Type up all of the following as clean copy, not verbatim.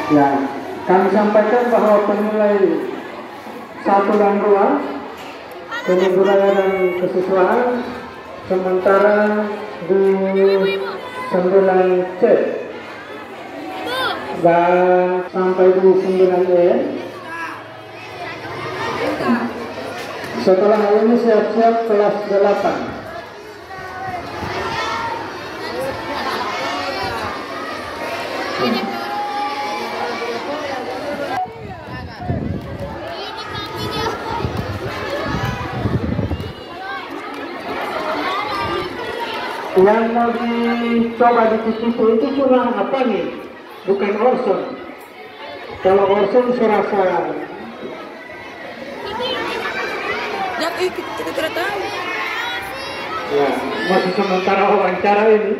Ya, kami sampaikan bahwa penilai 1 dan 2 Seni Budaya dan Kesiswaan sementara di 9C dan sampai di 9E. Setelah ini siap-siap kelas 8. Yang mau dicoba dicicipi itu cuma apa nih? Bukan Orson. Kalau Orson serasa ya, kita tidak tahu. Ya, masih sementara wawancara ini.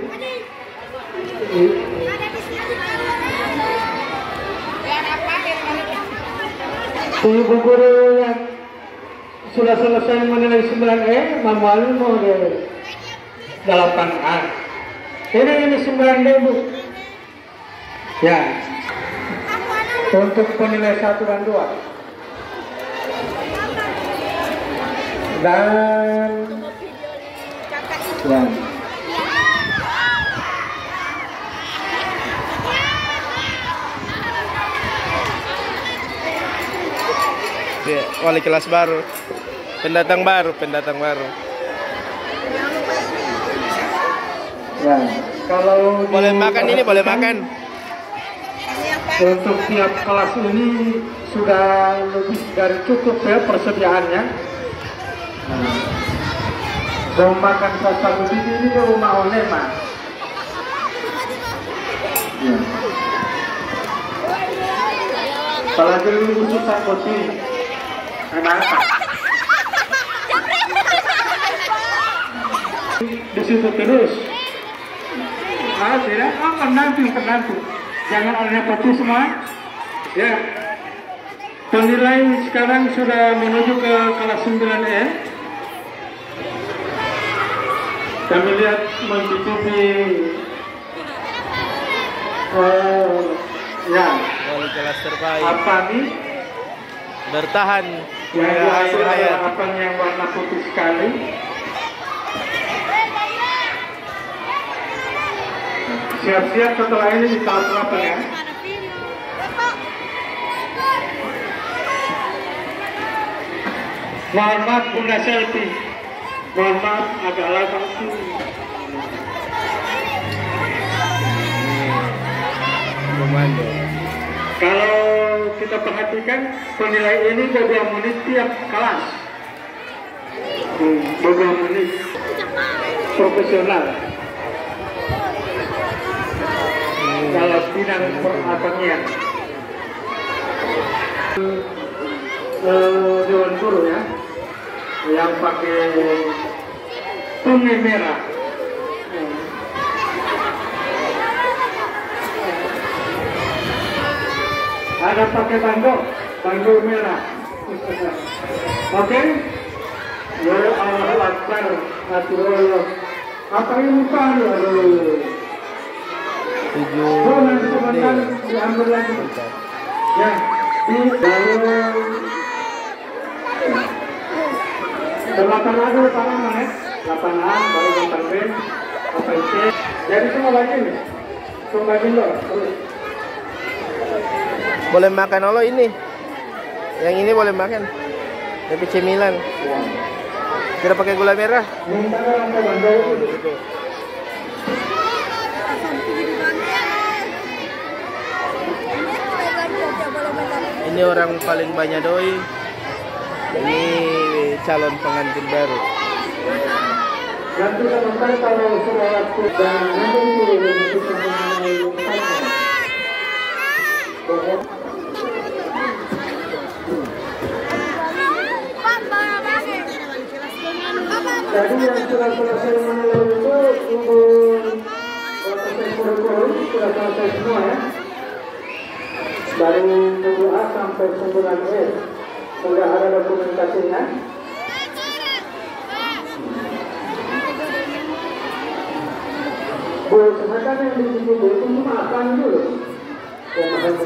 Ibu guru yang sudah selesai menilai 9E, manualnya mau dari 8A. Ini 9D, Bu. Ya. Untuk penilai 1 dan 2. Dan ya. Ya, wali kelas baru, pendatang baru. Ya, kalau Boleh makan ini, boleh makan. Untuk tiap kelas ini sudah lebih dari cukup ya persediaannya. Mau makan satu biji ini ke rumah Onema. Ya. Apalagi lu susah kopi. Kenapa? Di situ terus. Tidak, penantu. Jangan ada peti semua. Ya. Penilai sekarang sudah menuju ke kelas 9E. Kami lihat mencicipi ya. Wali kelas terbaik. Apa nih? Bertahan. Yang Akhir dihasil hayat. apa yang warna putih sekali. Siap-siap setelah ini di kelas 8 ya. Mohon maaf Bunda Selfie. Mohon maaf agak lama sih. Komando. Kalau kita perhatikan penilai ini 2 menit tiap kelas. 2 menit profesional. Kalau bidang perapanya Dewan Guru ya, yang pakai tunai merah. Ada pakai bando merah. Oke? Ya Allah Akbar, Aturullah. Apa ini baru? Aduh. 7. Nanti sebentar diambil lagi. Ya, di dalam 8A dulu Pak Rahman ya. 8A, baru 8B, 8C. Jadi semua bagi nih. Semua bagi lo. Boleh makan Allah ini. Yang ini boleh makan. Tapi cemilan. Tidak pakai gula merah. Minta lantai bando. Ini orang paling banyak doi. Ini calon pengantin baru. Nanti sebentar kalau sudah waktu dan nanti itu jadi yang sudah selesai menilai itu untuk proses kurikulum sudah selesai semua ya. Dari 7A sampai 9E sudah ada dokumentasinya. Bu, sebenarnya yang di sini itu cuma apa dulu? Yang